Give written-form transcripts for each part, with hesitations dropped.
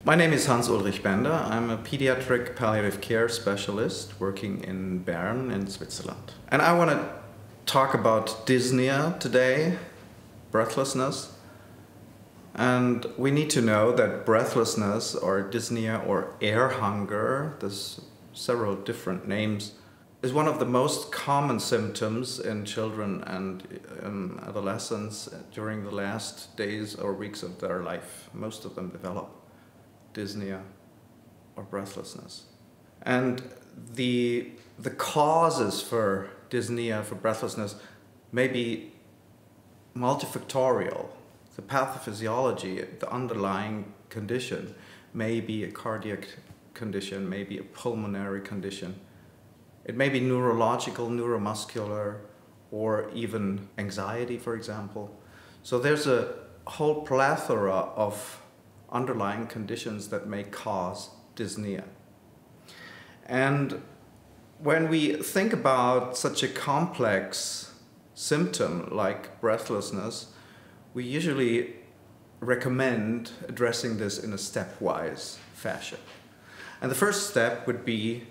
My name is Hans-Ulrich Bender. I'm a pediatric palliative care specialist working in Bern in Switzerland. And I want to talk about dyspnea today, breathlessness. And we need to know that breathlessness or dyspnea or air hunger, there's several different names, is one of the most common symptoms in children and adolescents during the last days or weeks of their life. Most of them develop dyspnea or breathlessness. And the causes for dyspnea, for breathlessness, may be multifactorial. The pathophysiology, the underlying condition, may be a cardiac condition, may be a pulmonary condition. It may be neurological, neuromuscular, or even anxiety, for example. So there's a whole plethora of underlying conditions that may cause dyspnea. And when we think about such a complex symptom like breathlessness, we usually recommend addressing this in a stepwise fashion. And the first step would be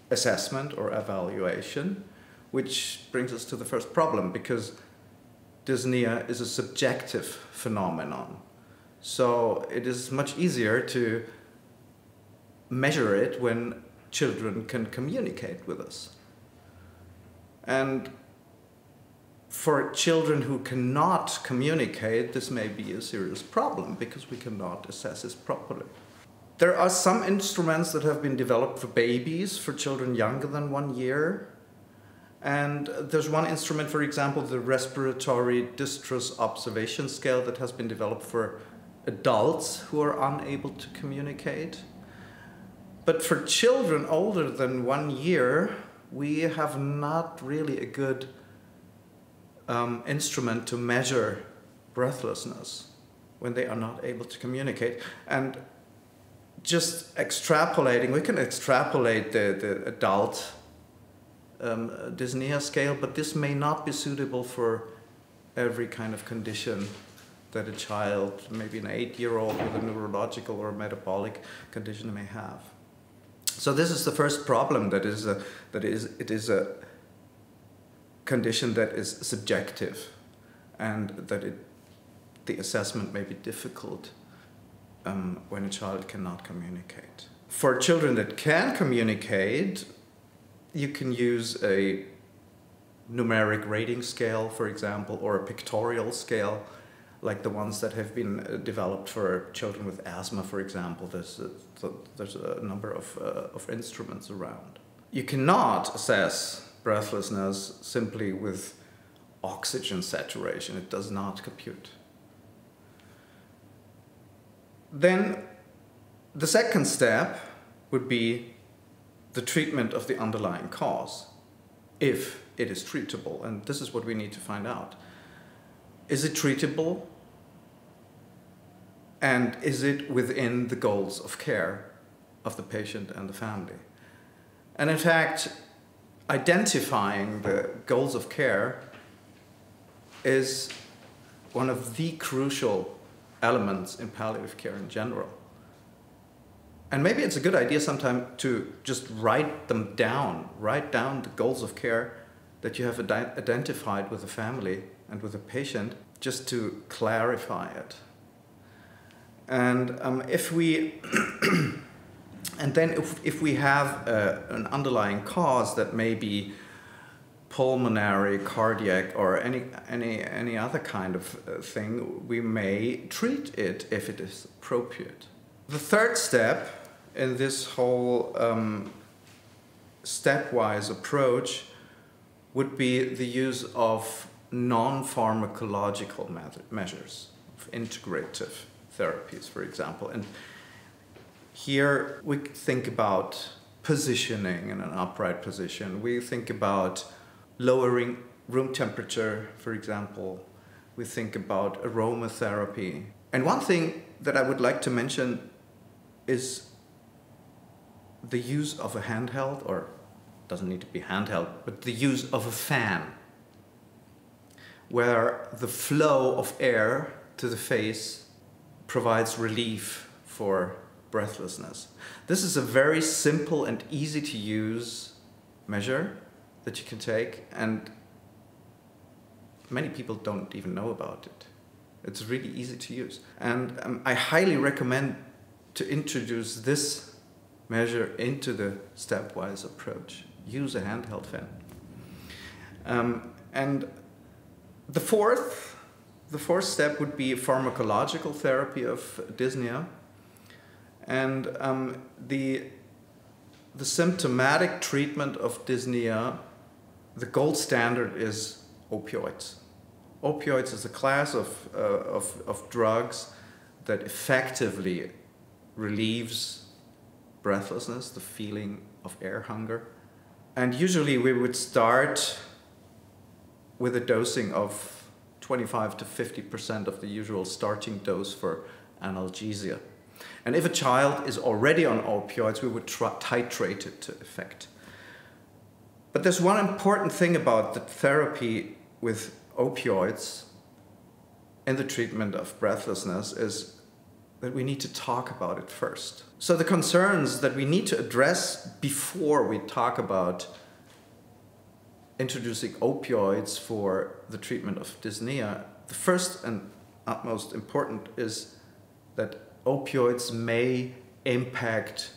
assessment or evaluation, which brings us to the first problem, because dyspnea is a subjective phenomenon. So it is much easier to measure it when children can communicate with us. And for children who cannot communicate, this may be a serious problem because we cannot assess this properly. There are some instruments that have been developed for babies, for children younger than 1 year. And there's one instrument, for example, the respiratory distress observation scale, that has been developed for adults who are unable to communicate. But for children older than 1 year, we have not really a good instrument to measure breathlessness when they are not able to communicate. And just extrapolating, we can extrapolate the adult dyspnea scale, but this may not be suitable for every kind of condition that a child, maybe an 8-year-old with a neurological or metabolic condition, may have. So this is the first problem, it is a condition that is subjective, and that the assessment may be difficult when a child cannot communicate. For children that can communicate, you can use a numeric rating scale, for example, or a pictorial scale, like the ones that have been developed for children with asthma, for example. There's a number of instruments around. You cannot assess breathlessness simply with oxygen saturation. It does not compute. Then the second step would be the treatment of the underlying cause, if it is treatable. And this is what we need to find out. Is it treatable? And is it within the goals of care of the patient and the family? And in fact, identifying the goals of care is one of the crucial elements in palliative care in general. And maybe it's a good idea sometime to just write them down. Write down the goals of care that you have identified with the family and with the patient, just to clarify it. And if we have an underlying cause that may be pulmonary, cardiac, or any other kind of thing, we may treat it if it is appropriate. The third step in this whole stepwise approach would be the use of non-pharmacological measures, of integrative therapies, for example. And here we think about positioning in an upright position. We think about lowering room temperature, for example. We think about aromatherapy. And one thing that I would like to mention is the use of a handheld, or doesn't need to be handheld, but the use of a fan, where the flow of air to the face provides relief for breathlessness. This is a very simple and easy to use measure that you can take, and many people don't even know about it. It's really easy to use. And I highly recommend to introduce this measure into the stepwise approach. Use a handheld fan. And the fourth step would be pharmacological therapy of dyspnea. And the symptomatic treatment of dyspnea, the gold standard is opioids. Opioids is a class of drugs that effectively relieves breathlessness, the feeling of air hunger. And usually we would start with a dosing of 25 to 50% of the usual starting dose for analgesia. And if a child is already on opioids, we would titrate it to effect. But there's one important thing about the therapy with opioids in the treatment of breathlessness is that we need to talk about it first. So the concerns that we need to address before we talk about introducing opioids for the treatment of dyspnea, the first and utmost important is that opioids may impact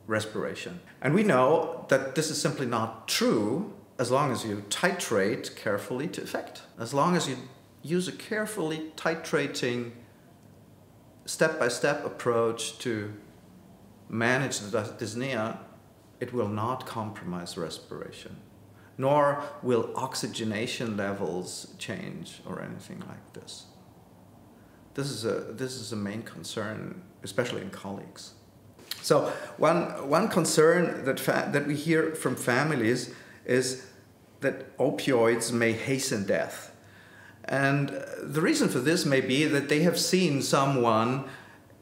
respiration. And we know that this is simply not true as long as you titrate carefully to effect. As long as you use a carefully titrating step-by-step approach to manage the dyspnea, it will not compromise respiration, nor will oxygenation levels change or anything like this. This is a main concern, especially in colleagues. So one concern that we hear from families is that opioids may hasten death. And the reason for this may be that they have seen someone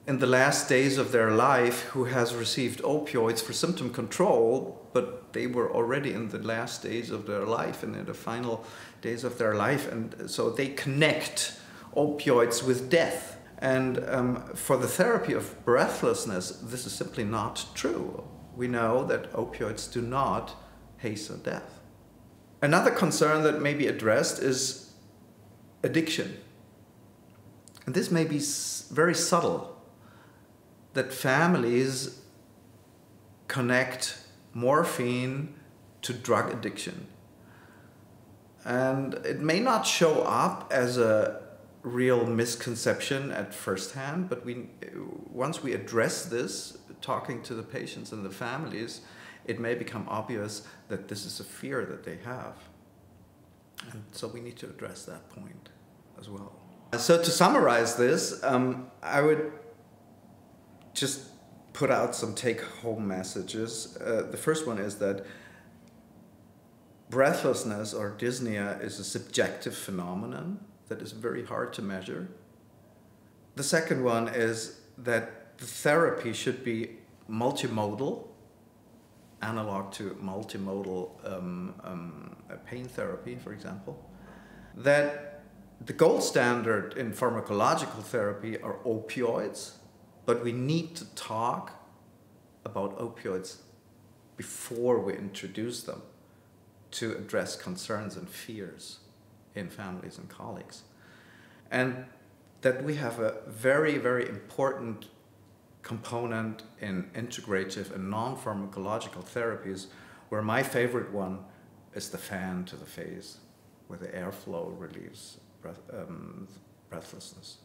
in the last days of their life who has received opioids for symptom control, but they were already in the last days of their life and in the final days of their life. And so they connect opioids with death. And for the therapy of breathlessness, this is simply not true. We know that opioids do not hasten death. Another concern that may be addressed is addiction. And this may be very subtle, that families connect morphine to drug addiction. And it may not show up as a real misconception at first hand, but once we address this, talking to the patients and the families, it may become obvious that this is a fear that they have. And so we need to address that point as well. So to summarize this, I would just put out some take-home messages. The first one is that breathlessness or dyspnea is a subjective phenomenon that is very hard to measure. The second one is that the therapy should be multimodal, analog to multimodal pain therapy, for example. That the gold standard in pharmacological therapy are opioids, but we need to talk about opioids before we introduce them to address concerns and fears in families and colleagues. And that we have a very, very important component in integrative and non-pharmacological therapies, where my favorite one is the fan to the face, where the airflow relieves breathlessness.